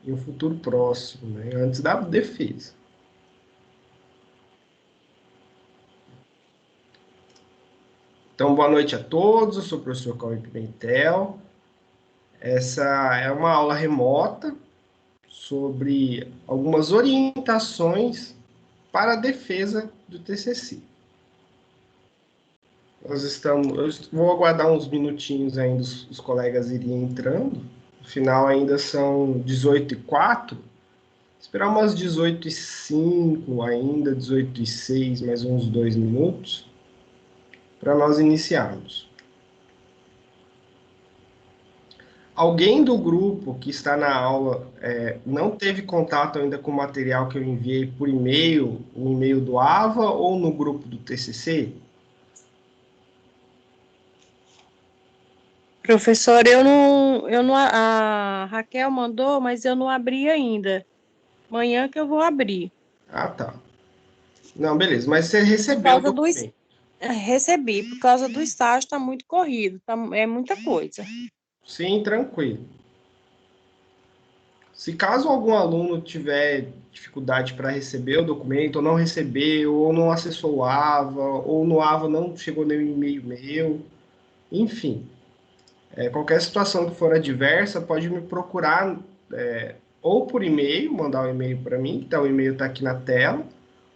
em um futuro próximo, né? Antes da defesa. Então, boa noite a todos, eu sou o professor Cauê Pimentel. Essa é uma aula remota sobre algumas orientações para a defesa do TCC. Eu vou aguardar uns minutinhos ainda os colegas irem entrando. No final ainda são 18h04. Esperar umas 18h05 ainda, 18h06, mais uns 2 minutos, para nós iniciarmos. Alguém do grupo que está na aula não teve contato ainda com o material que eu enviei por e-mail, o e-mail do AVA ou no grupo do TCC? Professor, a Raquel mandou, mas eu não abri ainda. Amanhã que eu vou abrir. Ah, tá. Não, beleza, mas você Por recebeu o causa documento. recebi, por causa do estágio está muito corrido, é muita coisa. Sim, tranquilo. Se caso algum aluno tiver dificuldade para receber o documento, ou não recebeu, ou não acessou o AVA, ou no AVA não chegou nenhum e-mail meu, enfim, qualquer situação que for adversa, pode me procurar ou por e-mail, mandar um e-mail para mim, então o e-mail está aqui na tela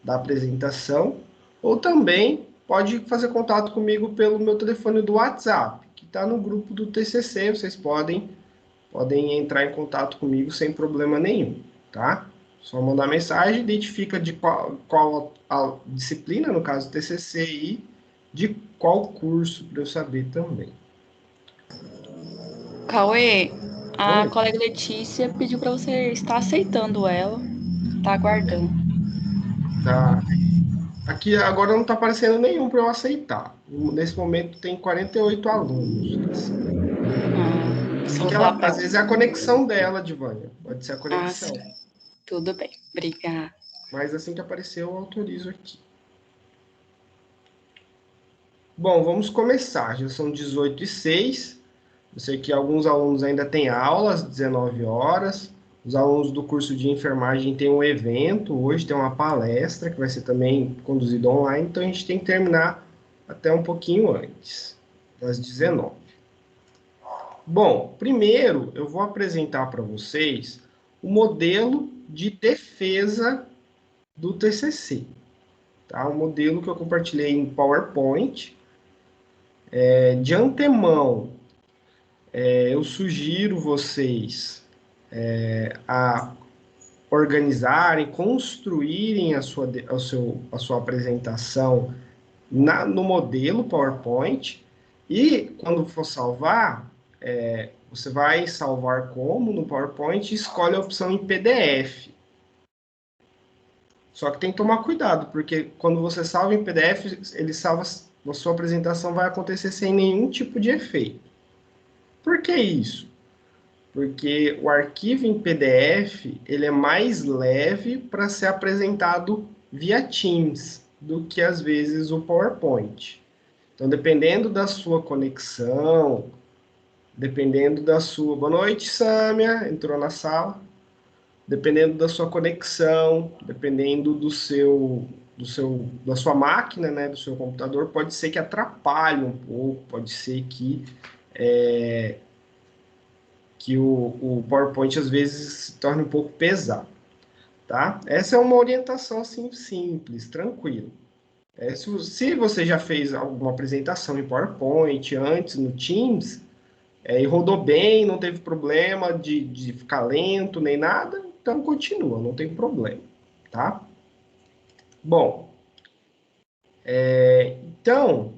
da apresentação, ou também pode fazer contato comigo pelo meu telefone do WhatsApp, que está no grupo do TCC, vocês podem entrar em contato comigo sem problema nenhum, tá? Só mandar mensagem, identifica de qual a disciplina, no caso TCC, e de qual curso, para eu saber também. Cauê, a Oi. colega Letícia pediu para você estar aceitando ela, tá aguardando. Tá. Aqui agora não está aparecendo nenhum para eu aceitar. Nesse momento tem 48 alunos. Só Que vou ela, falar para às ela. vezes é a conexão dela, Divânia. Pode ser a Ah, conexão. sim. Tudo bem. Obrigada. Mas assim que aparecer, eu autorizo aqui. Bom, vamos começar. Já são 18h06. Eu sei que alguns alunos ainda têm aula às 19 horas. Os alunos do curso de enfermagem têm um evento. Hoje tem uma palestra que vai ser também conduzida online. Então a gente tem que terminar até um pouquinho antes, das 19. Bom, primeiro eu vou apresentar para vocês o modelo de defesa do TCC, tá? O modelo que eu compartilhei em PowerPoint. De antemão, eu sugiro vocês a organizarem, construírem a sua apresentação no modelo PowerPoint e quando for salvar, você vai salvar como no PowerPoint e escolhe a opção em PDF. Só que tem que tomar cuidado, porque quando você salva em PDF, ele salva, a sua apresentação vai acontecer sem nenhum tipo de efeito. Por que isso? Porque o arquivo em PDF ele é mais leve para ser apresentado via Teams do que às vezes o PowerPoint. Então, dependendo da sua conexão, dependendo da sua. Boa noite, Sâmia, entrou na sala. Dependendo da sua conexão, dependendo da sua máquina, né, do seu computador, pode ser que atrapalhe um pouco, pode ser que o PowerPoint às vezes se torne um pouco pesado, tá? Essa é uma orientação assim simples, tranquila. Se você já fez alguma apresentação em PowerPoint antes no Teams e rodou bem, não teve problema de ficar lento nem nada, então continua, não tem problema, tá? Bom, então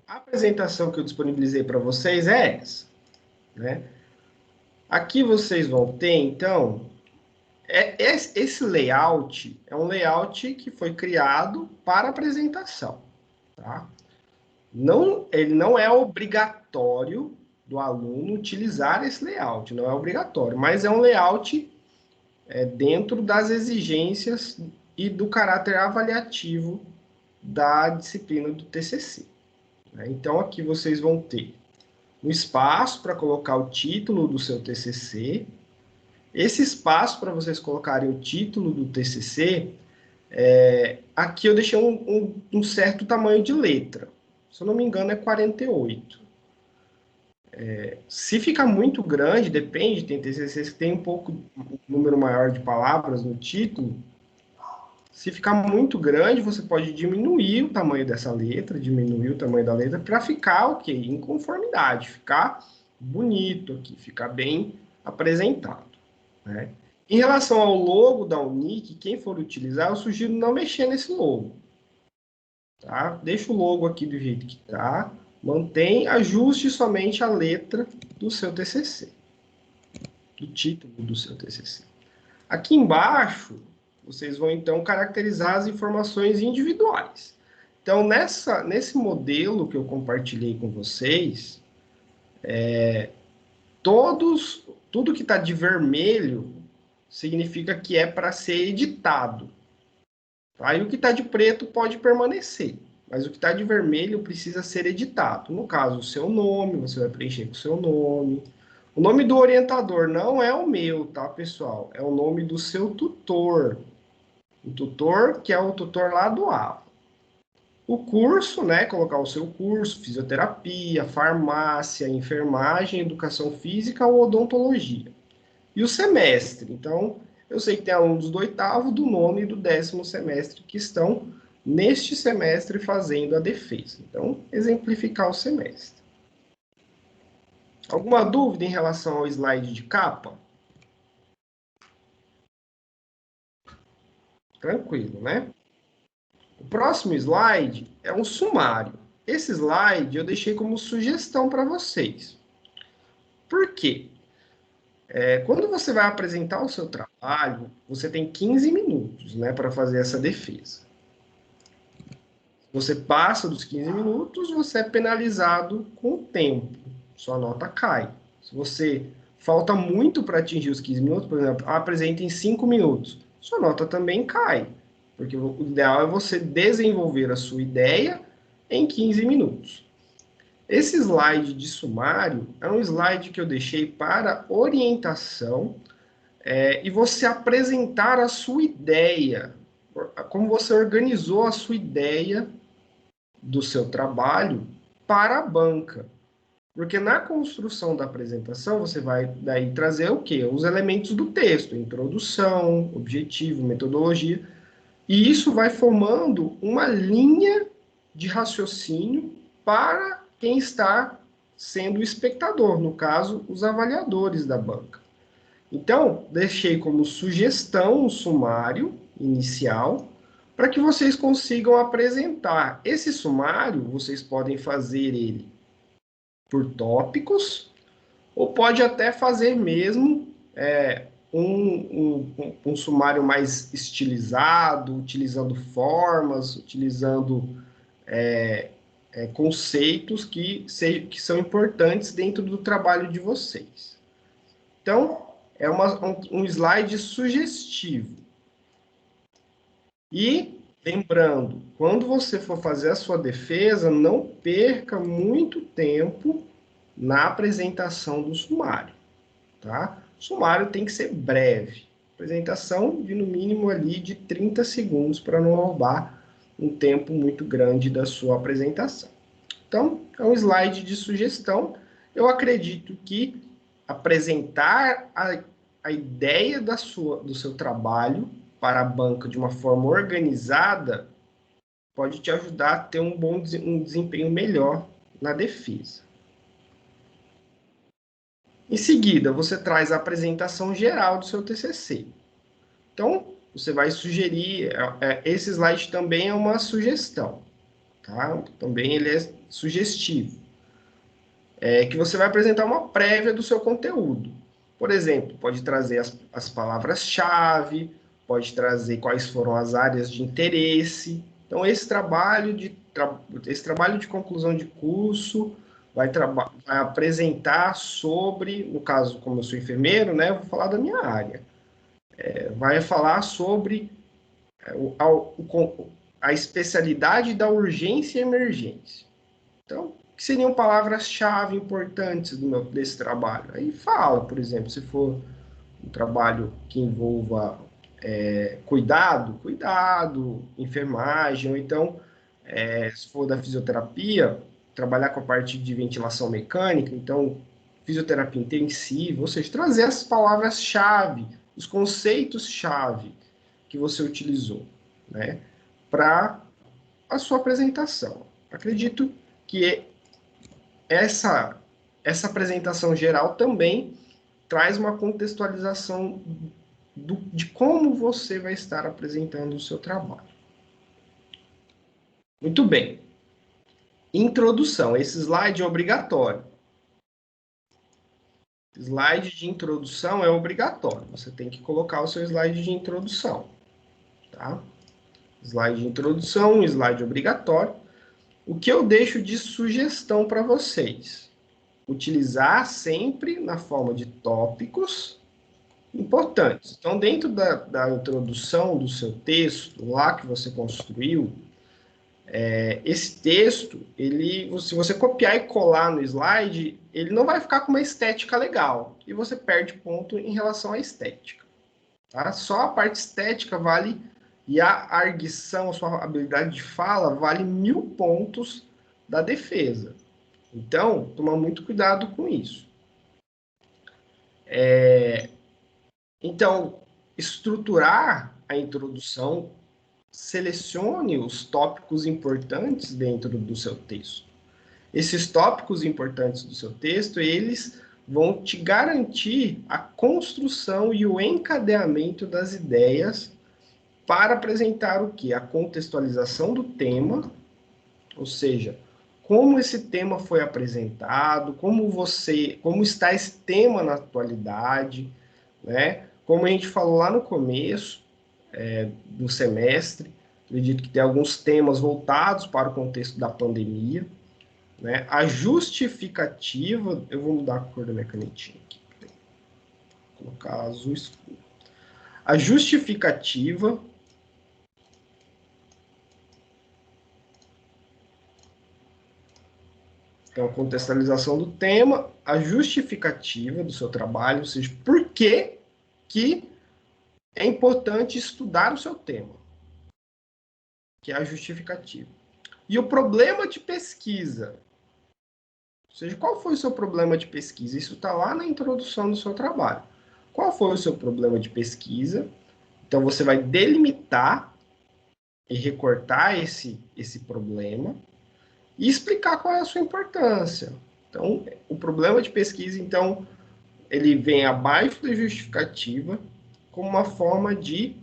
a apresentação que eu disponibilizei para vocês é essa, né? Aqui vocês vão ter então esse layout é um layout que foi criado para apresentação, tá? Não, ele não é obrigatório do aluno utilizar esse layout, não é obrigatório, mas é um layout dentro das exigências e do caráter avaliativo da disciplina do TCC. Né? Então, aqui vocês vão ter um espaço para colocar o título do seu TCC, Esse espaço para vocês colocarem o título do TCC, aqui eu deixei um certo tamanho de letra. Se eu não me engano, é 48. Se ficar muito grande, depende, tem TCCs que tem um número maior de palavras no título. Se ficar muito grande, você pode diminuir o tamanho dessa letra, diminuir o tamanho da letra, para ficar, ok, em conformidade, ficar bonito aqui, ficar bem apresentado, né? Em relação ao logo da Unic, quem for utilizar, eu sugiro não mexer nesse logo, tá? Deixa o logo aqui do jeito que está, mantém, ajuste somente a letra do seu TCC, do título do seu TCC. Aqui embaixo, vocês vão, então, caracterizar as informações individuais. Então, nesse modelo que eu compartilhei com vocês, tudo que está de vermelho significa que é para ser editado. Tá? E o que está de preto pode permanecer, mas o que está de vermelho precisa ser editado. No caso, o seu nome, você vai preencher com o seu nome. O nome do orientador não é o meu, tá, pessoal? É o nome do seu tutor. O tutor, que é o tutor lá do AVA. O curso, né? Colocar o seu curso, fisioterapia, farmácia, enfermagem, educação física ou odontologia. E o semestre. Então, eu sei que tem alunos do 8º, do 9º e do 10º semestre que estão neste semestre fazendo a defesa. Então, exemplificar o semestre. Alguma dúvida em relação ao slide de capa? Tranquilo, né? O próximo slide é um sumário. Esse slide eu deixei como sugestão para vocês. Por quê? Quando você vai apresentar o seu trabalho, você tem 15 minutos, né, para fazer essa defesa. Se você passa dos 15 minutos, você é penalizado com o tempo. Sua nota cai. Se você falta muito para atingir os 15 minutos, por exemplo, apresenta em 5 minutos, sua nota também cai. Porque o ideal é você desenvolver a sua ideia em 15 minutos. Esse slide de sumário é um slide que eu deixei para orientação e você apresentar a sua ideia, como você organizou a sua ideia do seu trabalho para a banca. Porque na construção da apresentação, você vai daí trazer o quê? Os elementos do texto, introdução, objetivo, metodologia, e isso vai formando uma linha de raciocínio para quem está sendo o espectador, no caso, os avaliadores da banca. Então, deixei como sugestão um sumário inicial para que vocês consigam apresentar. Esse sumário, vocês podem fazer ele por tópicos, ou pode até fazer mesmo um sumário mais estilizado, utilizando formas, utilizando conceitos que são importantes dentro do trabalho de vocês. Então, é um slide sugestivo. E, lembrando, quando você for fazer a sua defesa, não perca muito tempo na apresentação do sumário, tá? O sumário tem que ser breve. Apresentação de, no mínimo, ali de 30 segundos para não roubar um tempo muito grande da sua apresentação. Então, é um slide de sugestão. Eu acredito que apresentar a ideia do seu trabalho para a banca de uma forma organizada pode te ajudar a ter um desempenho melhor na defesa. Em seguida, você traz a apresentação geral do seu TCC. Então, você vai sugerir, esse slide também é uma sugestão, tá? Também ele é sugestivo. Que você vai apresentar uma prévia do seu conteúdo. Por exemplo, pode trazer as palavras-chave, pode trazer quais foram as áreas de interesse. Então, esse trabalho de conclusão de curso vai apresentar sobre, no caso, como eu sou enfermeiro, né, eu vou falar da minha área. Vai falar sobre a especialidade da urgência e emergência. Então, o que seriam palavras-chave importantes desse trabalho? Aí fala, por exemplo, se for um trabalho que envolva cuidado, enfermagem, ou então, se for da fisioterapia, trabalhar com a parte de ventilação mecânica, então, fisioterapia intensiva, ou seja, trazer as palavras-chave, os conceitos-chave que você utilizou, né, para a sua apresentação. Acredito que essa apresentação geral também traz uma contextualização de como você vai estar apresentando o seu trabalho. Muito bem. Introdução. Esse slide é obrigatório. Slide de introdução é obrigatório. Você tem que colocar o seu slide de introdução. Tá? Slide de introdução, um slide obrigatório. O que eu deixo de sugestão para vocês? Utilizar sempre na forma de tópicos importantes. Então, dentro da introdução do seu texto, lá que você construiu, esse texto, se você copiar e colar no slide, ele não vai ficar com uma estética legal. E você perde ponto em relação à estética. Tá? Só a parte estética vale, e a arguição, a sua habilidade de fala, vale 1000 pontos da defesa. Então, toma muito cuidado com isso. Então, estruturar a introdução, selecione os tópicos importantes dentro do seu texto. Esses tópicos importantes do seu texto, eles vão te garantir a construção e o encadeamento das ideias para apresentar o quê? A contextualização do tema, ou seja, como esse tema foi apresentado, como está esse tema na atualidade, né? Como a gente falou lá no começo do semestre, acredito que tem alguns temas voltados para o contexto da pandemia, né? A justificativa, eu vou mudar a cor da minha canetinha aqui, vou colocar azul escuro. A justificativa, então, a contextualização do tema, a justificativa do seu trabalho, ou seja, por que é importante estudar o seu tema, que é a justificativa. E o problema de pesquisa, ou seja, qual foi o seu problema de pesquisa? Isso está lá na introdução do seu trabalho. Qual foi o seu problema de pesquisa? Então, você vai delimitar e recortar esse problema e explicar qual é a sua importância. Então, o problema de pesquisa, então, ele vem abaixo da justificativa como uma forma de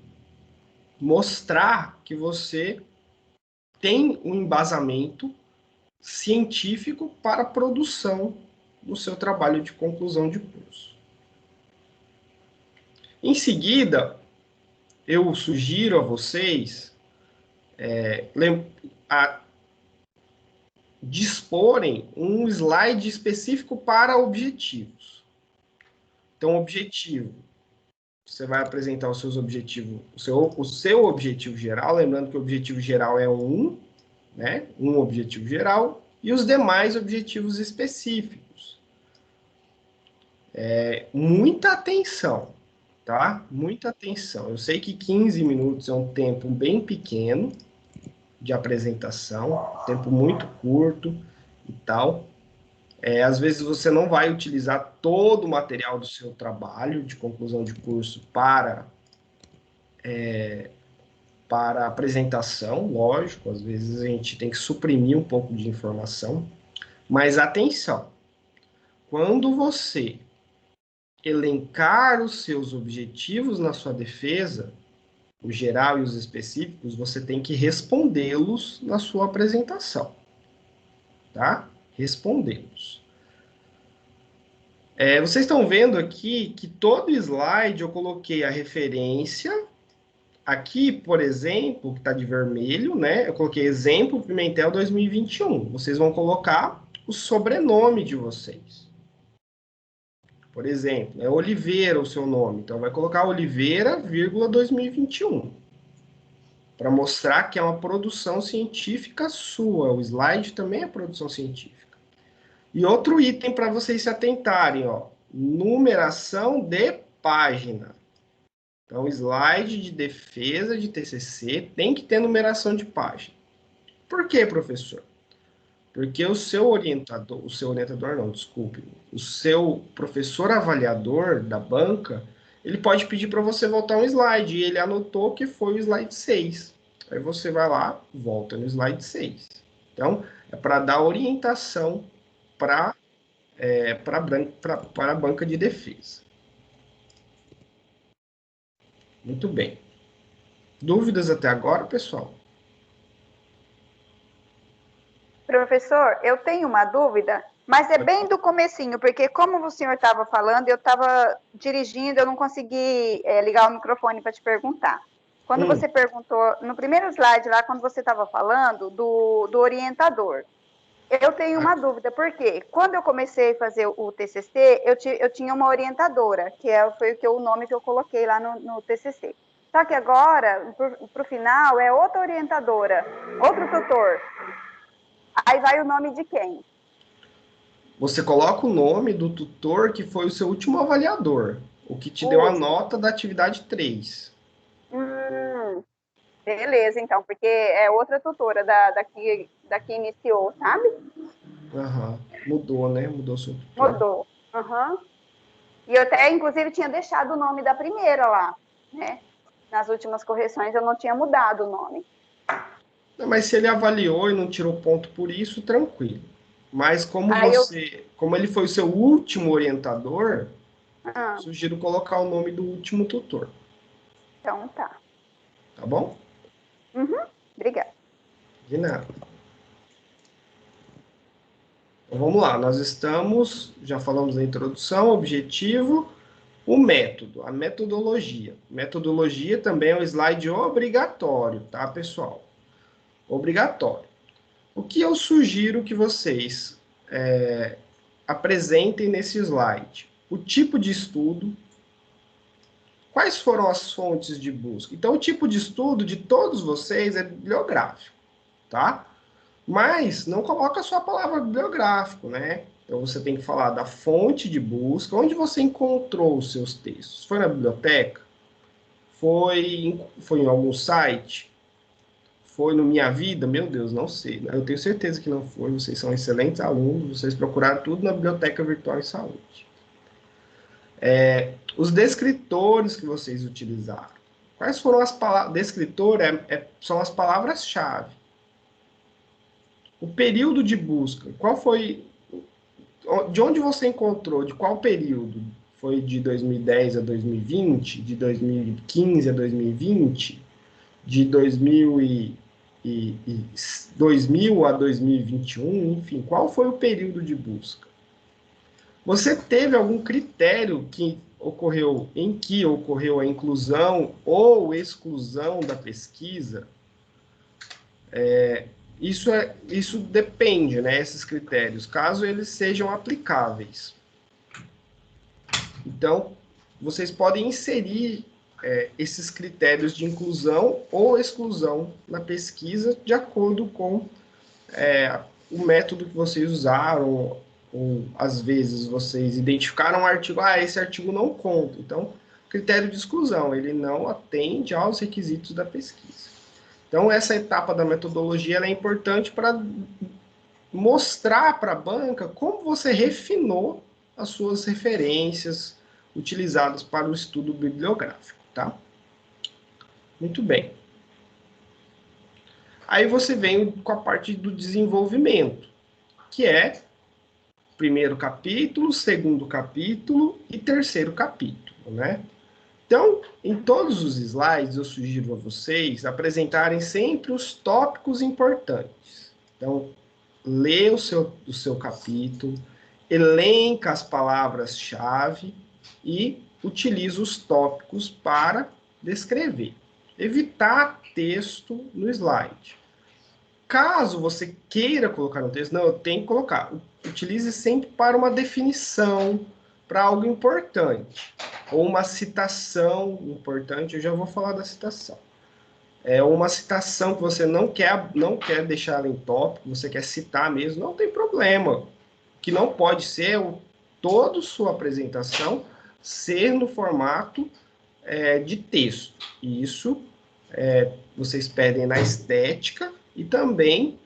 mostrar que você tem um embasamento científico para a produção do seu trabalho de conclusão de curso. Em seguida, eu sugiro a vocês disporem um slide específico para objetivos. Então, objetivo. Você vai apresentar os seus objetivos, o seu objetivo geral, lembrando que o objetivo geral é né? Um objetivo geral, e os demais objetivos específicos. Muita atenção, tá? Muita atenção. Eu sei que 15 minutos é um tempo bem pequeno de apresentação, tempo muito curto e tal. Às vezes você não vai utilizar todo o material do seu trabalho de conclusão de curso para apresentação, lógico, às vezes a gente tem que suprimir um pouco de informação, mas atenção, quando você elencar os seus objetivos na sua defesa, o geral e os específicos, você tem que respondê-los na sua apresentação, tá? Respondê-los. Vocês estão vendo aqui que todo slide eu coloquei a referência. Aqui, por exemplo, que está de vermelho, né? Eu coloquei exemplo Pimentel 2021. Vocês vão colocar o sobrenome de vocês. Por exemplo, é Oliveira o seu nome. Então, vai colocar Oliveira, 2021. Para mostrar que é uma produção científica sua. O slide também é produção científica. E outro item para vocês se atentarem, ó. Numeração de página. Então, slide de defesa de TCC tem que ter numeração de página. Por quê, professor? Porque o seu orientador não, desculpe, o seu professor avaliador da banca, ele pode pedir para você voltar um slide, e ele anotou que foi o slide 6. Aí você vai lá, volta no slide 6. Então, é para dar orientação para a banca de defesa. Muito bem. Dúvidas até agora, pessoal? Professor, eu tenho uma dúvida, mas é bem do comecinho, porque como o senhor estava falando, eu estava dirigindo, eu não consegui ligar o microfone para te perguntar. Quando você perguntou, no primeiro slide lá, quando você estava falando do orientador, eu tenho uma dúvida, porque quando eu comecei a fazer o TCC, eu tinha uma orientadora, foi o nome que eu coloquei lá no TCC. Só que agora, para o final, é outra orientadora, outro tutor. Aí vai o nome de quem? Você coloca o nome do tutor que foi o seu último avaliador, o que te deu a nota da atividade 3. Beleza, então, porque é outra tutora da que iniciou, sabe? Mudou, né? Mudou o seu tutor. Mudou. E eu até, inclusive, tinha deixado o nome da primeira lá, né? Nas últimas correções eu não tinha mudado o nome. Mas se ele avaliou e não tirou ponto por isso, tranquilo. Mas como ele foi o seu último orientador, sugiro colocar o nome do último tutor. Então tá. Tá bom? Obrigada. De nada. Então, vamos lá, já falamos da introdução, objetivo, o método, a metodologia. Metodologia também é um slide obrigatório, tá, pessoal? Obrigatório. O que eu sugiro que vocês apresentem nesse slide? O tipo de estudo, quais foram as fontes de busca? Então, o tipo de estudo de todos vocês é bibliográfico, tá? Mas não coloca só a palavra bibliográfico, né? Então, você tem que falar da fonte de busca, onde você encontrou os seus textos. Foi na biblioteca? Foi em algum site? Foi no Minha Vida? Meu Deus, não sei. Eu tenho certeza que não foi. Vocês são excelentes alunos. Vocês procuraram tudo na Biblioteca Virtual em Saúde. Os descritores que vocês utilizaram. Quais foram as palavras? Descritor são as palavras-chave. O período de busca. Qual foi? De onde você encontrou? De qual período? Foi de 2010 a 2020? De 2015 a 2020? De 2000 a 2021, enfim, qual foi o período de busca? Você teve algum critério em que ocorreu a inclusão ou exclusão da pesquisa? Isso depende, né, esses critérios, caso eles sejam aplicáveis. Então, vocês podem inserir esses critérios de inclusão ou exclusão na pesquisa de acordo com o método que vocês usaram, ou às vezes vocês identificaram um artigo, esse artigo não conta. Então, critério de exclusão, ele não atende aos requisitos da pesquisa. Então, essa etapa da metodologia ela é importante para mostrar para a banca como você refinou as suas referências utilizadas para o estudo bibliográfico, tá? Muito bem. Aí você vem com a parte do desenvolvimento, que é primeiro capítulo, segundo capítulo e terceiro capítulo, né? Então, em todos os slides, eu sugiro a vocês apresentarem sempre os tópicos importantes. Então, lê o seu capítulo, elenca as palavras-chave e utiliza os tópicos para descrever. Evitar texto no slide. Caso você queira colocar no texto, não, eu tenho que colocar. Utilize sempre para uma definição, para algo importante. Ou uma citação importante, eu já vou falar da citação. Uma citação que você não quer deixar ela em tópico, você quer citar mesmo, não tem problema. Que não pode ser toda sua apresentação ser no formato de texto. Isso vocês pedem na estética e também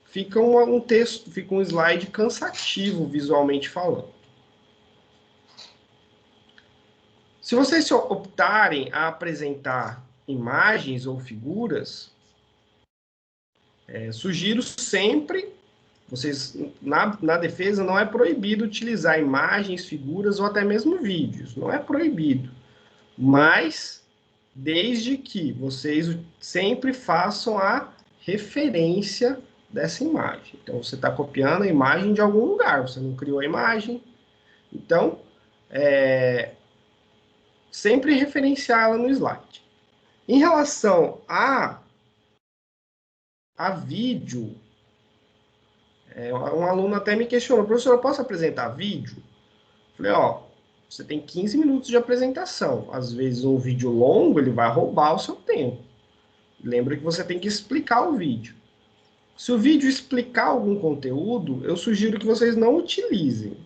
fica um texto, fica um slide cansativo visualmente falando. Se vocês optarem a apresentar imagens ou figuras, sugiro sempre, vocês na defesa não é proibido utilizar imagens, figuras ou até mesmo vídeos, não é proibido, mas desde que vocês sempre façam a referência dessa imagem. Então, você está copiando a imagem de algum lugar, você não criou a imagem, então, sempre referenciá-la no slide. Em relação a vídeo, um aluno até me questionou, professor, eu posso apresentar vídeo? Falei, você tem 15 minutos de apresentação. Às vezes, um vídeo longo, ele vai roubar o seu tempo. Lembra que você tem que explicar o vídeo. Se o vídeo explicar algum conteúdo, eu sugiro que vocês não utilizem,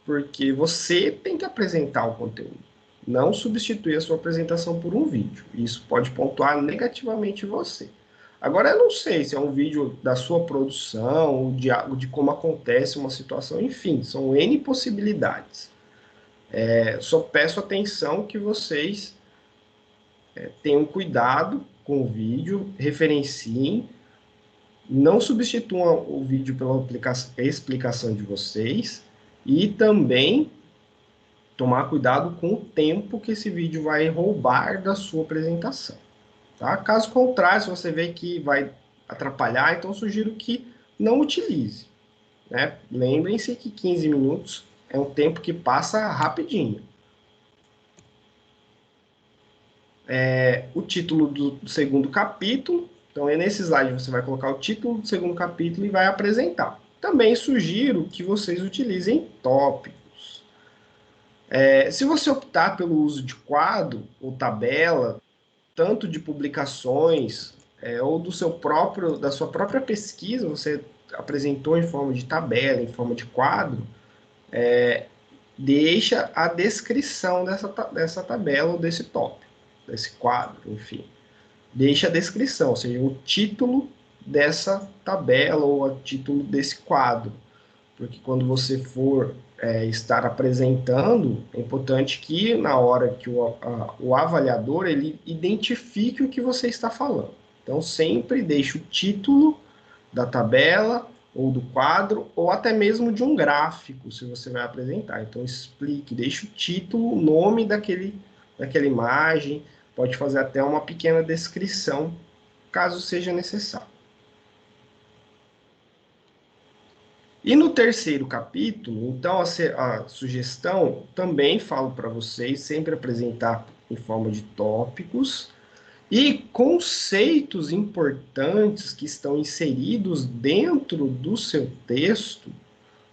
porque você tem que apresentar o conteúdo. Não substituir a sua apresentação por um vídeo. Isso pode pontuar negativamente você. Agora, eu não sei se é um vídeo da sua produção, de como acontece uma situação, enfim, são N possibilidades. Só peço atenção que vocês tenham cuidado com o vídeo, referenciem, não substituam o vídeo pela explicação de vocês e também tomar cuidado com o tempo que esse vídeo vai roubar da sua apresentação. Tá? Caso contrário, se você vê que vai atrapalhar, então sugiro que não utilize. Né? Lembrem-se que 15 minutos é um tempo que passa rapidinho. O título do segundo capítulo. Então, nesse slide você vai colocar o título do segundo capítulo e vai apresentar. Também sugiro que vocês utilizem tópicos. Se você optar pelo uso de quadro ou tabela, tanto de publicações ou da sua própria pesquisa, você apresentou em forma de tabela, em forma de quadro, deixa a descrição dessa tabela ou desse tópico, desse quadro, enfim. Deixa a descrição, ou seja, o título dessa tabela ou o título desse quadro. Porque quando você for estar apresentando, é importante que na hora que o avaliador ele identifique o que você está falando. Então, sempre deixe o título da tabela ou do quadro, ou até mesmo de um gráfico, se você vai apresentar. Então, explique, deixe o título, o nome daquela imagem, pode fazer até uma pequena descrição, caso seja necessário. E no terceiro capítulo, então, a sugestão, também falo para vocês, sempre apresentar em forma de tópicos, e conceitos importantes que estão inseridos dentro do seu texto,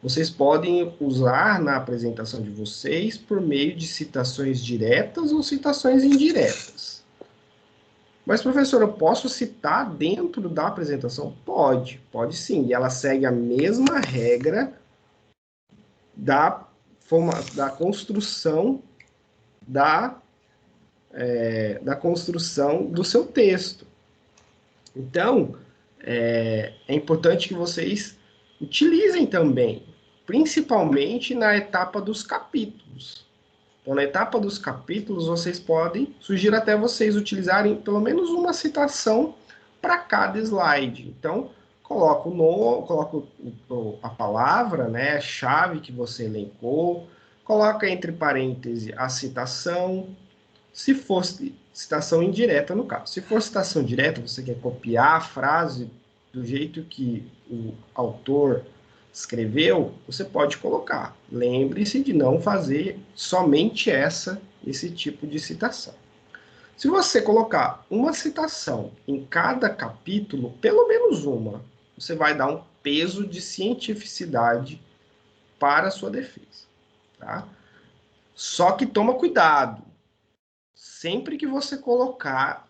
vocês podem usar na apresentação de vocês por meio de citações diretas ou citações indiretas. Mas, professor, eu posso citar dentro da apresentação? Pode sim. E ela segue a mesma regra da construção do seu texto. Então, é importante que vocês utilizem também, principalmente na etapa dos capítulos. Então, na etapa dos capítulos, vocês podem, sugiro até vocês utilizarem pelo menos uma citação para cada slide. Então, coloco a palavra, né, a chave que você elencou, coloca entre parênteses a citação, se for citação indireta no caso. Se for citação direta, você quer copiar a frase do jeito que o autor escreveu, você pode colocar. Lembre-se de não fazer somente esse tipo de citação. Se você colocar uma citação em cada capítulo, pelo menos uma, você vai dar um peso de cientificidade para a sua defesa. Tá? Só que toma cuidado. Sempre que você colocar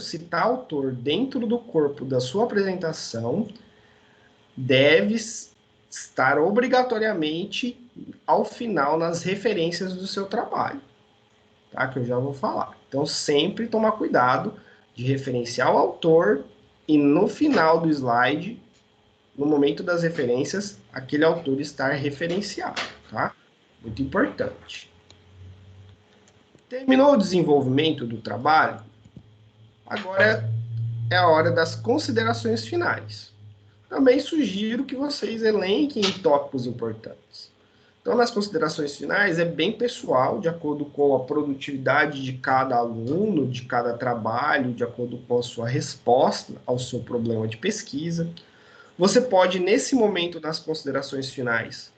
citar autor dentro do corpo da sua apresentação, deve estar obrigatoriamente ao final nas referências do seu trabalho, tá? Que eu já vou falar. Então, sempre tomar cuidado de referenciar o autor e no final do slide, no momento das referências, aquele autor estar referenciado, tá? Muito importante. Terminou o desenvolvimento do trabalho? Agora é a hora das considerações finais. Também sugiro que vocês elenquem tópicos importantes. Então, nas considerações finais, é bem pessoal, de acordo com a produtividade de cada aluno, de cada trabalho, de acordo com a sua resposta ao seu problema de pesquisa. Você pode, nesse momento das considerações finais,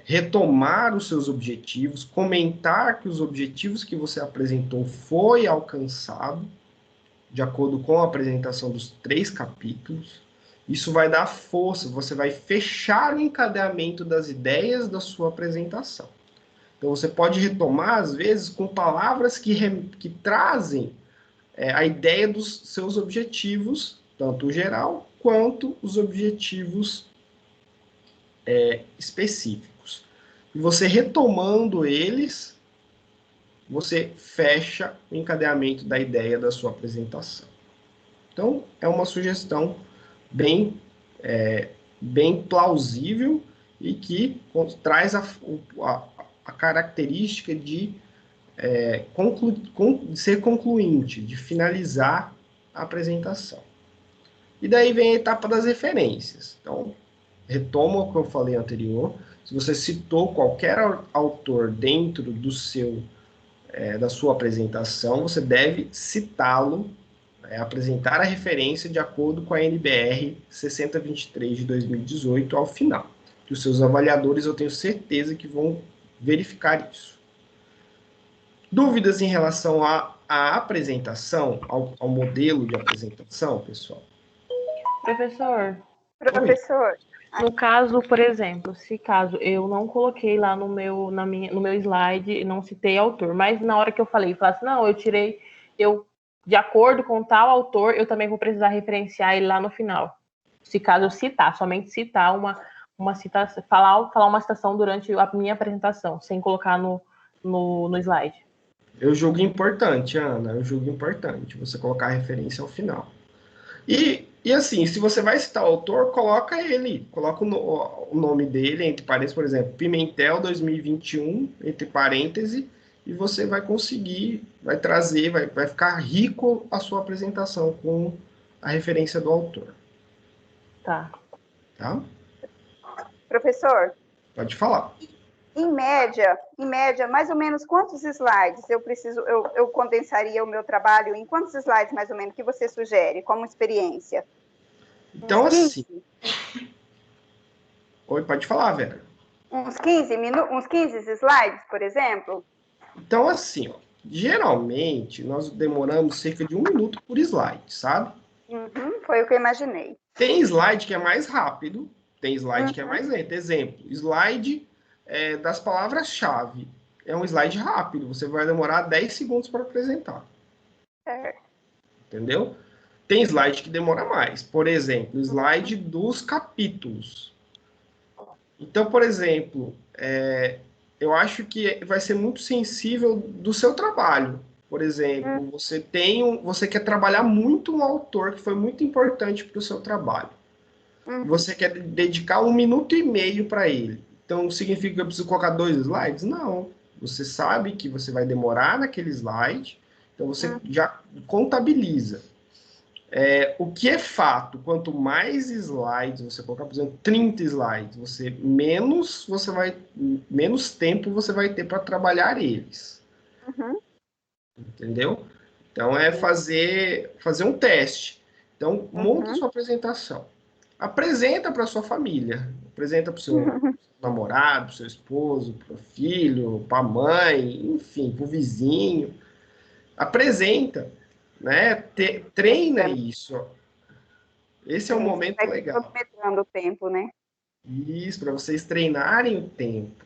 retomar os seus objetivos, comentar que os objetivos que você apresentou foi alcançado, de acordo com a apresentação dos 3 capítulos. Isso vai dar força, você vai fechar o encadeamento das ideias da sua apresentação. Então, você pode retomar, às vezes, com palavras que trazem a ideia dos seus objetivos, tanto o geral quanto os objetivos específicos. E você retomando eles, você fecha o encadeamento da ideia da sua apresentação. Então, é uma sugestão bem plausível e que traz a característica de ser concluinte, de finalizar a apresentação. E daí vem a etapa das referências. Então, retoma o que eu falei anterior. Se você citou qualquer autor dentro da sua apresentação, você deve citá-lo, apresentar a referência de acordo com a NBR 6023 de 2018 ao final. Que os seus avaliadores, eu tenho certeza que vão verificar isso. Dúvidas em relação à apresentação, ao modelo de apresentação, pessoal? Professor, No caso, por exemplo, se caso eu não coloquei lá no meu slide, não citei autor, mas na hora que eu falei assim, não, de acordo com tal autor, eu também vou precisar referenciar ele lá no final. Se caso eu citar, somente citar uma citação, falar uma citação durante a minha apresentação, sem colocar no slide. Eu julgo importante, Ana, eu julgo importante você colocar a referência ao final. E assim, se você vai citar o autor, coloca o nome dele, entre parênteses, por exemplo, Pimentel 2021, entre parênteses, e você vai conseguir, vai trazer, vai ficar rico a sua apresentação com a referência do autor. Tá. Tá? Professor? Pode falar. Em média, mais ou menos quantos slides eu condensaria o meu trabalho em quantos slides, mais ou menos, que você sugere como experiência? Então, assim... Oi, pode falar, Vera. Uns 15 slides, por exemplo? Então, assim, geralmente, nós demoramos cerca de 1 minuto por slide, sabe? Foi o que eu imaginei. Tem slide que é mais rápido, tem slide que é mais lento. Exemplo, slide das palavras-chave. É um slide rápido, você vai demorar 10 segundos para apresentar. Entendeu? Tem slide que demora mais. Por exemplo, slide dos capítulos. Então, por exemplo, eu acho que vai ser muito sensível do seu trabalho. Por exemplo, você quer trabalhar muito um autor que foi muito importante para o seu trabalho. Você quer dedicar 1 minuto e meio para ele. Então, significa que eu preciso colocar 2 slides? Não. Você sabe que você vai demorar naquele slide, então você já contabiliza. O que é fato, quanto mais slides você colocar, por exemplo, 30 slides, menos tempo você vai ter para trabalhar eles. Entendeu? Então, é fazer um teste. Então, monta sua apresentação. Apresenta para sua família. Apresenta para o seu namorado, para o seu esposo, para o filho, para a mãe, enfim, para o vizinho. Apresenta. Né? Treina isso. Esse é um momento legal. Cronometrando o tempo, né? Isso, para vocês treinarem o tempo.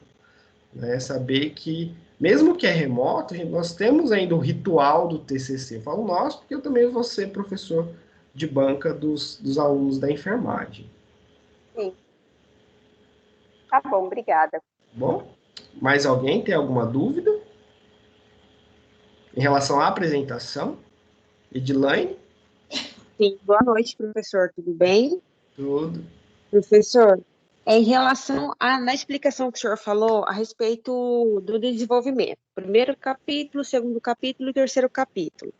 Né? Saber que, mesmo que é remoto, nós temos ainda o ritual do TCC. Eu falo nós, porque eu também vou ser professor de banca dos alunos da enfermagem. Sim. Tá bom, obrigada. Bom, mais alguém tem alguma dúvida em relação à apresentação? Edilane? Sim, boa noite, professor. Tudo bem? Tudo. Professor, em relação na explicação que o senhor falou a respeito do desenvolvimento, primeiro capítulo, segundo capítulo e terceiro capítulo.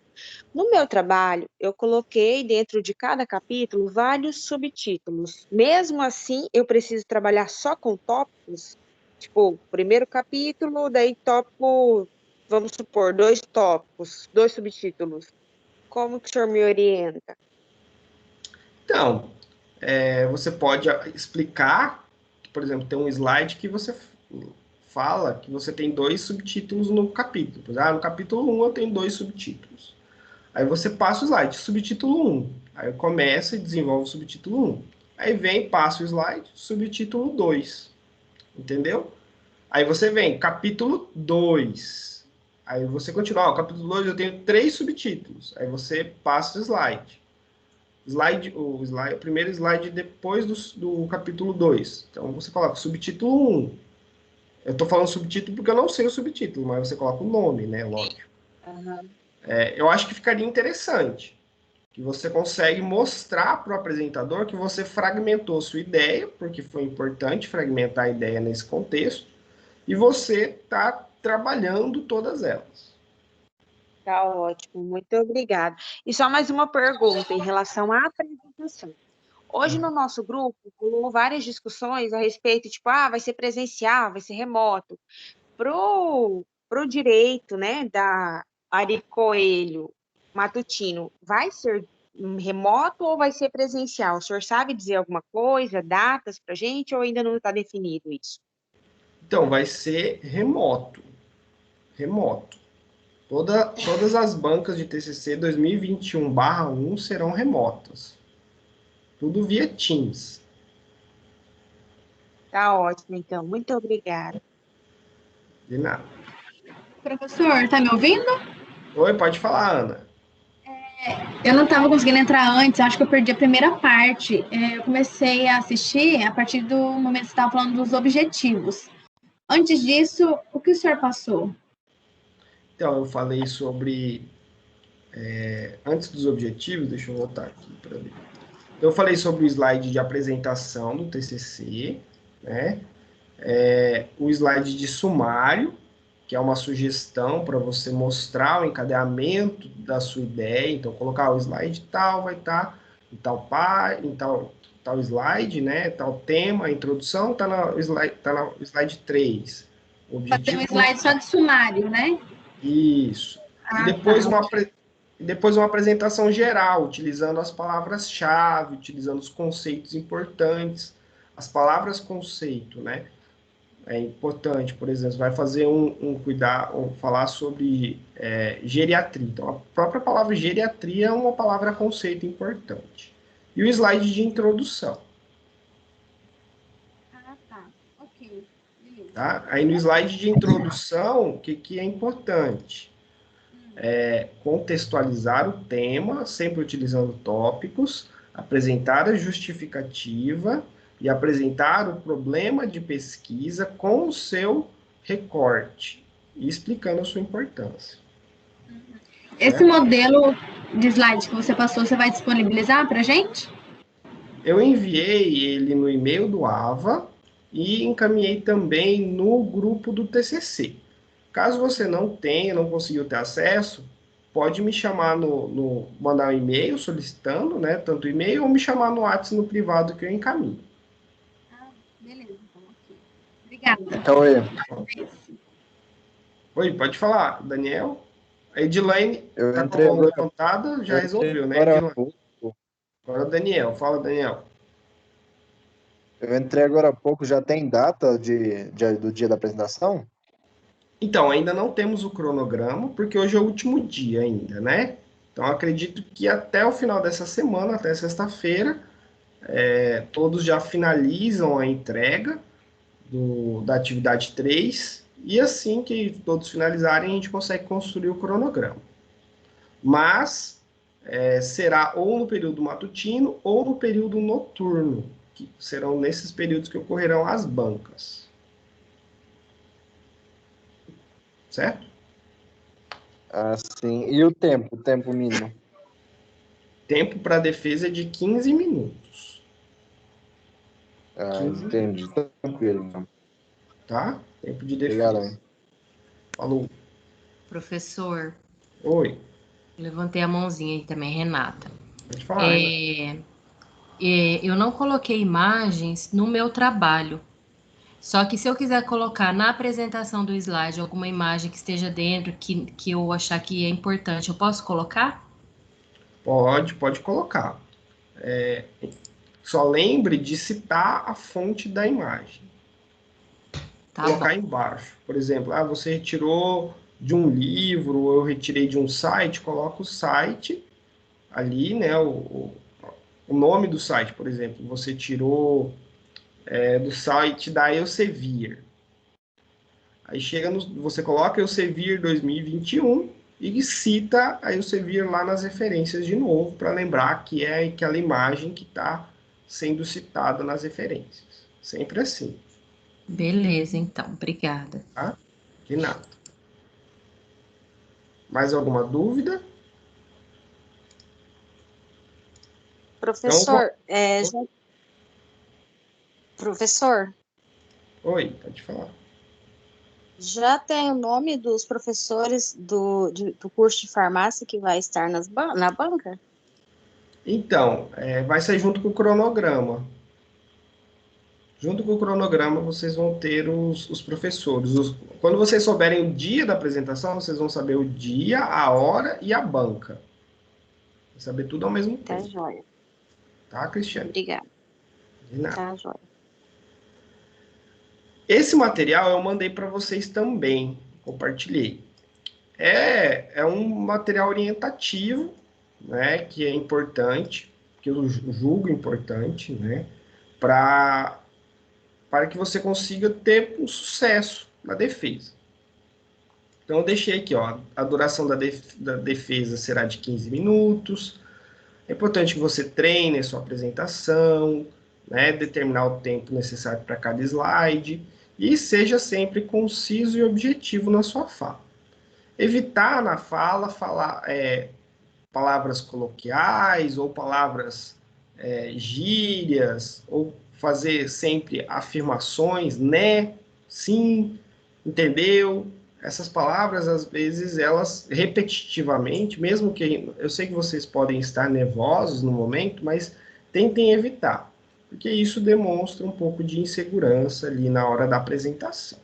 No meu trabalho, eu coloquei dentro de cada capítulo vários subtítulos. Mesmo assim, eu preciso trabalhar só com tópicos? Tipo, primeiro capítulo, daí tópico, vamos supor, 2 tópicos, 2 subtítulos. Como que o senhor me orienta? Então, você pode explicar, por exemplo, tem um slide que você fala que você tem 2 subtítulos no capítulo. No capítulo 1 eu tenho 2 subtítulos. Aí você passa o slide, subtítulo 1. Aí começa e desenvolve o subtítulo 1. Aí vem, passa o slide, subtítulo 2. Entendeu? Aí você vem, capítulo 2. Aí você continua, capítulo 2 eu tenho 3 subtítulos. Aí você passa o slide. O primeiro slide depois do capítulo 2. Então você coloca subtítulo 1. Eu estou falando subtítulo porque eu não sei o subtítulo, mas você coloca o nome, né? Lógico. Uhum. Eu acho que ficaria interessante. Que você consegue mostrar para o apresentador que você fragmentou sua ideia, porque foi importante fragmentar a ideia nesse contexto, e você está trabalhando todas elas. Tá ótimo, muito obrigada. E só mais uma pergunta em relação à apresentação. Hoje no nosso grupo, rolou várias discussões a respeito, tipo, vai ser presencial, vai ser remoto. Pro direito, né, da Ari Coelho Matutino, vai ser remoto ou vai ser presencial? O senhor sabe dizer alguma coisa, datas para gente, ou ainda não está definido isso? Então, vai ser remoto. Remoto. Todas as bancas de TCC 2021/1 serão remotas. Tudo via Teams. Tá ótimo, então. Muito obrigada. De nada. Professor, tá me ouvindo? Oi, pode falar, Ana. Eu não estava conseguindo entrar antes, acho que eu perdi a primeira parte. Eu comecei a assistir a partir do momento que você estava falando dos objetivos. Antes disso, o que o senhor passou? Então, eu falei sobre... antes dos objetivos, deixa eu voltar aqui para ver. Eu falei sobre o slide de apresentação do TCC, né? O slide de sumário, que é uma sugestão para você mostrar o encadeamento da sua ideia. Então, colocar o slide tal vai estar em tal slide, né? Tal tema, a introdução está no slide 3. O Fazer um objetivo slide só de sumário, né? Isso. E depois uma apresentação geral, utilizando as palavras-chave, utilizando os conceitos importantes, as palavras-conceito, né? É importante, por exemplo, vai fazer falar sobre geriatria. Então, a própria palavra geriatria é uma palavra-conceito importante. E o slide de introdução. Tá. Ok. Beleza. Tá? Aí no slide de introdução, o que é importante? Contextualizar o tema, sempre utilizando tópicos, apresentar a justificativa e apresentar o problema de pesquisa com o seu recorte e explicando a sua importância. Esse modelo de slide que você passou, você vai disponibilizar para a gente? Eu enviei ele no e-mail do AVA e encaminhei também no grupo do TCC. Caso você não conseguiu ter acesso, pode me chamar mandar um e-mail solicitando, né, tanto e-mail, ou me chamar no WhatsApp no privado que eu encaminho. Beleza, então, ok. Obrigada. Oi, pode falar, Daniel. A Edilane Eu está com a entrei mão agora. levantada, já Eu resolveu, né, agora há Edilane? pouco. Agora o Daniel, fala, Daniel. Eu entrei agora há pouco, já tem data do dia da apresentação? Então, ainda não temos o cronograma, porque hoje é o último dia ainda, né? Então, acredito que até o final dessa semana, até sexta-feira, todos já finalizam a entrega da atividade 3, e assim que todos finalizarem, a gente consegue construir o cronograma. Mas será ou no período matutino ou no período noturno, que serão nesses períodos que ocorrerão as bancas. certo? Sim. E o tempo mínimo? Tempo para defesa é de 15 minutos. 15 Entendi. Tranquilo, então. Tá? Tempo de Obrigado, defesa. hein? Falou. Professor, Oi. levantei a mãozinha aí também, Renata. Pode falar, Renata. Eu não coloquei imagens no meu trabalho. Só que se eu quiser colocar na apresentação do slide alguma imagem que esteja dentro, que eu achar que é importante, eu posso colocar? Pode colocar. Só lembre de citar a fonte da imagem. Tá Colocar bom. embaixo. Por exemplo, você retirou de um livro, ou eu retirei de um site, coloca o site ali, né? O nome do site, por exemplo. Você tirou do site da Elsevier. Aí você coloca Elsevier 2021 e cita a Elsevier lá nas referências de novo, para lembrar que é aquela imagem que está sendo citada nas referências. Sempre assim. Beleza, então. Obrigada. Tá? De nada. Mais alguma dúvida? Professor, Então, professor, oi, pode falar. já tem o nome dos professores do curso de farmácia que vai estar na banca? Então, vai sair junto com o cronograma. Junto com o cronograma, vocês vão ter os professores. Quando vocês souberem o dia da apresentação, vocês vão saber o dia, a hora e a banca. Vai saber tudo ao mesmo Tá tempo. joia. Tá, Cristiane? Obrigada. De nada. Tá joia. Esse material eu mandei para vocês também. Compartilhei. É um material orientativo, né, que é importante, que eu julgo importante, né, para que você consiga ter um sucesso na defesa. Então, eu deixei aqui, ó, a duração da defesa será de 15 minutos. É importante que você treine a sua apresentação, né, determinar o tempo necessário para cada slide e seja sempre conciso e objetivo na sua fala. Evitar na fala falar palavras coloquiais ou palavras gírias, ou fazer sempre afirmações, né, sim, entendeu? Essas palavras, às vezes, elas repetitivamente, mesmo que eu sei que vocês podem estar nervosos no momento, mas tentem evitar, porque isso demonstra um pouco de insegurança ali na hora da apresentação.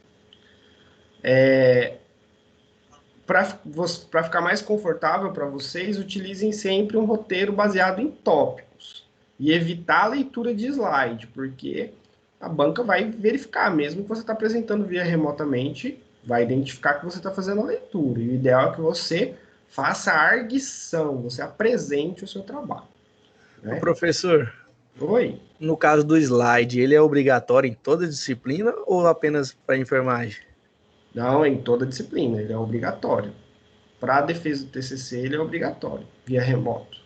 Para ficar mais confortável para vocês, utilizem sempre um roteiro baseado em tópicos e evitar a leitura de slide, porque a banca vai verificar, mesmo que você está apresentando via remotamente, vai identificar que você está fazendo a leitura. E o ideal é que você faça a arguição, você apresente o seu trabalho. Né? Professor, oi. No caso do slide, ele é obrigatório em toda disciplina ou apenas para enfermagem? Não, em toda disciplina, ele é obrigatório. Para a defesa do TCC, ele é obrigatório, via remoto.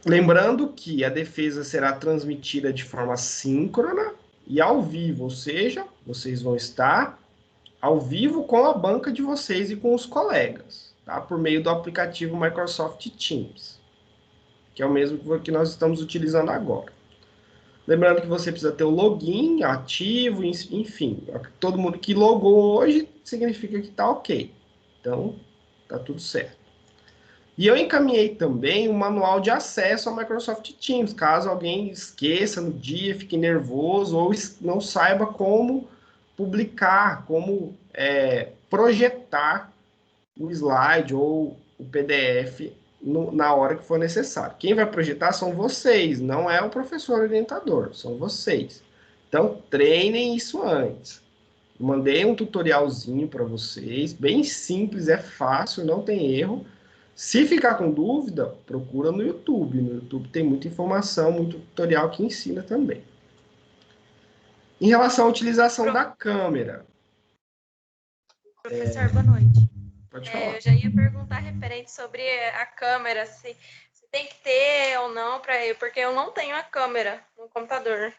Lembrando que a defesa será transmitida de forma síncrona e ao vivo, ou seja, vocês vão estar ao vivo com a banca de vocês e com os colegas, tá? Por meio do aplicativo Microsoft Teams, que é o mesmo que nós estamos utilizando agora. Lembrando que você precisa ter o login ativo, enfim, todo mundo que logou hoje significa que está ok. Então, está tudo certo. E eu encaminhei também um manual de acesso ao Microsoft Teams, caso alguém esqueça no dia, fique nervoso ou não saiba como publicar, como projetar o slide ou o PDF na hora que for necessário. Quem vai projetar são vocês, não é o professor orientador, são vocês. Então, treinem isso antes. Mandei um tutorialzinho para vocês, bem simples, é fácil, não tem erro. Se ficar com dúvida, procura no YouTube. No YouTube tem muita informação, muito tutorial que ensina também. Em relação à utilização da câmera. Professor, boa noite. Pode falar. Eu já ia perguntar referente sobre a câmera, se tem que ter ou não para eu, porque eu não tenho a câmera no computador.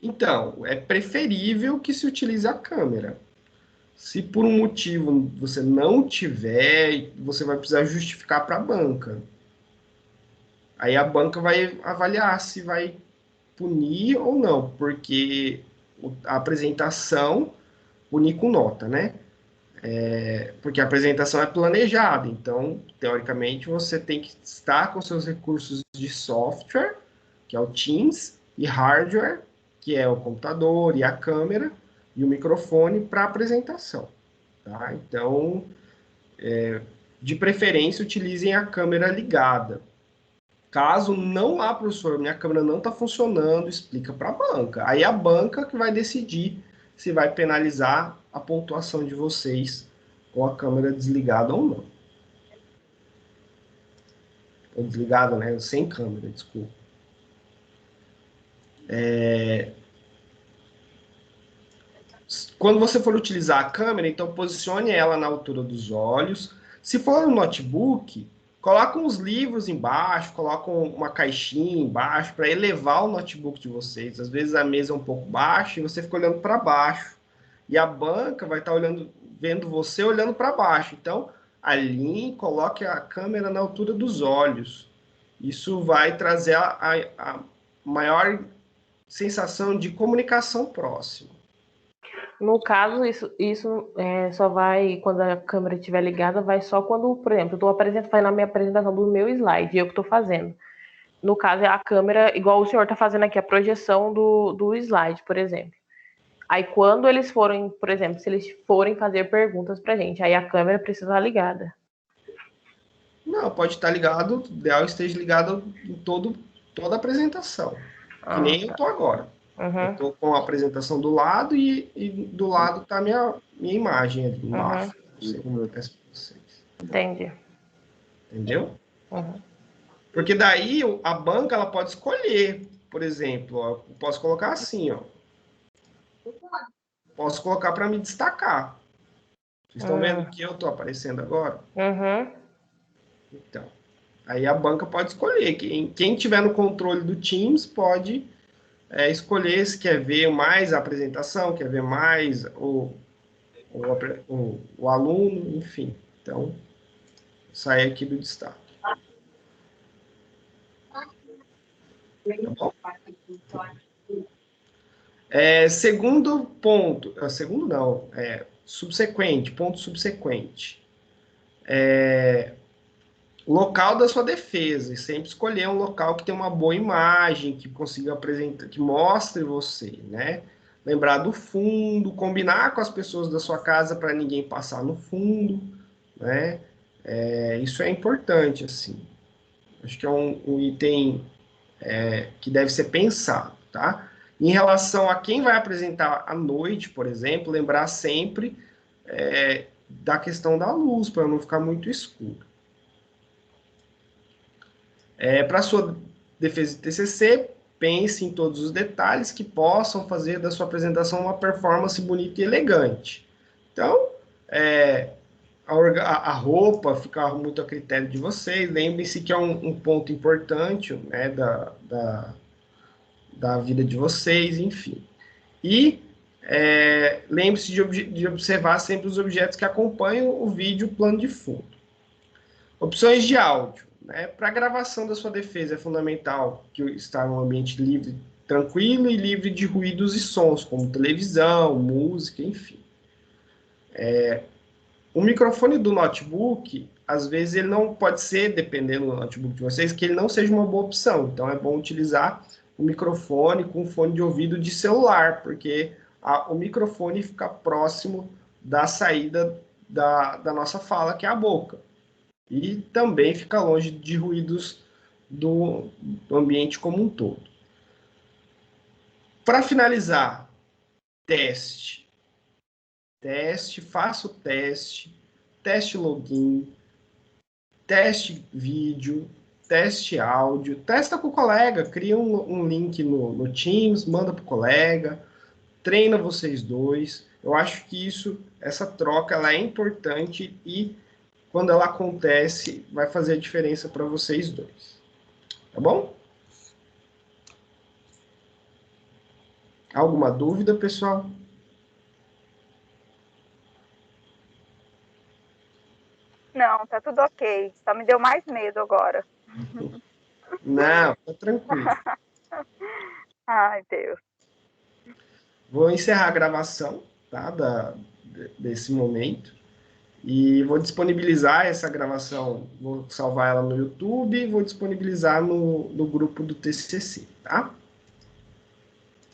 Então, é preferível que se utilize a câmera. Se por um motivo você não tiver, você vai precisar justificar para a banca. Aí a banca vai avaliar se vai punir ou não, porque a apresentação punir com nota, né? Porque a apresentação é planejada, então, teoricamente, você tem que estar com seus recursos de software, que é o Teams, e hardware, que é o computador e a câmera, e o microfone para apresentação. Tá? Então, de preferência, utilizem a câmera ligada. Caso não há, professor, minha câmera não está funcionando, explica para a banca. Aí a banca que vai decidir se vai penalizar a pontuação de vocês com a câmera desligada ou não. Ou desligada, né? Sem câmera, desculpa. Quando você for utilizar a câmera, então posicione ela na altura dos olhos. Se for um notebook, coloca uns livros embaixo, coloca uma caixinha embaixo para elevar o notebook de vocês. Às vezes a mesa é um pouco baixa e você fica olhando para baixo. E a banca vai estar vendo você olhando para baixo. Então, alinhe, coloque a câmera na altura dos olhos. Isso vai trazer a maior sensação de comunicação próxima. No caso, isso só vai, quando a câmera estiver ligada, vai só quando, por exemplo, eu estou fazendo a minha apresentação do meu slide, eu que estou fazendo. No caso, é a câmera, igual o senhor está fazendo aqui, a projeção do slide, por exemplo. Aí, quando eles forem, por exemplo, se eles forem fazer perguntas para a gente, aí a câmera precisa estar ligada. Não, pode estar ligado, o ideal esteja ligado em toda a apresentação. Que nem eu estou agora. Uhum. Eu estou com a apresentação do lado e do lado está a minha imagem ali embaixo. Não sei como eu peço para vocês. Entendi. Entendeu? Uhum. Porque daí a banca ela pode escolher, por exemplo, ó, eu posso colocar assim, ó. Posso colocar para me destacar. Vocês estão vendo que eu estou aparecendo agora? Uhum. Então, aí a banca pode escolher. Quem tiver no controle do Teams pode escolher se quer ver mais a apresentação, quer ver mais o aluno, enfim. Então, sai aqui do destaque. Tá bom? Segundo ponto, segundo não, subsequente, ponto subsequente. Local da sua defesa, e sempre escolher um local que tem uma boa imagem, que consiga apresentar, que mostre você, né? Lembrar do fundo, combinar com as pessoas da sua casa para ninguém passar no fundo, né? Isso é importante, assim. Acho que é um item que deve ser pensado, tá? Em relação a quem vai apresentar à noite, por exemplo, lembrar sempre da questão da luz, para não ficar muito escuro. Para sua defesa de TCC, pense em todos os detalhes que possam fazer da sua apresentação uma performance bonita e elegante. Então, a roupa fica muito a critério de vocês. Lembrem-se que é um ponto importante, né, da vida de vocês, enfim. E lembre-se de observar sempre os objetos que acompanham o vídeo plano de fundo. Opções de áudio. Para a gravação da sua defesa é fundamental que estar em um ambiente livre, tranquilo e livre de ruídos e sons, como televisão, música, enfim. O microfone do notebook, às vezes ele não pode ser, dependendo do notebook de vocês, que ele não seja uma boa opção. Então é bom utilizar o microfone com fone de ouvido de celular, porque o microfone fica próximo da saída da nossa fala, que é a boca. E também fica longe de ruídos do ambiente como um todo. Para finalizar, teste. Faça o teste login, teste vídeo, teste áudio, testa com o colega, cria um link no Teams, manda para o colega, treina vocês dois. Eu acho que essa troca ela é importante e quando ela acontece, vai fazer a diferença para vocês dois. Tá bom? Alguma dúvida, pessoal? Não, tá tudo ok. Só me deu mais medo agora. Não, tá tranquilo. Ai, Deus. Vou encerrar a gravação, tá, desse momento. E vou disponibilizar essa gravação, vou salvar ela no YouTube e vou disponibilizar no grupo do TCC, tá?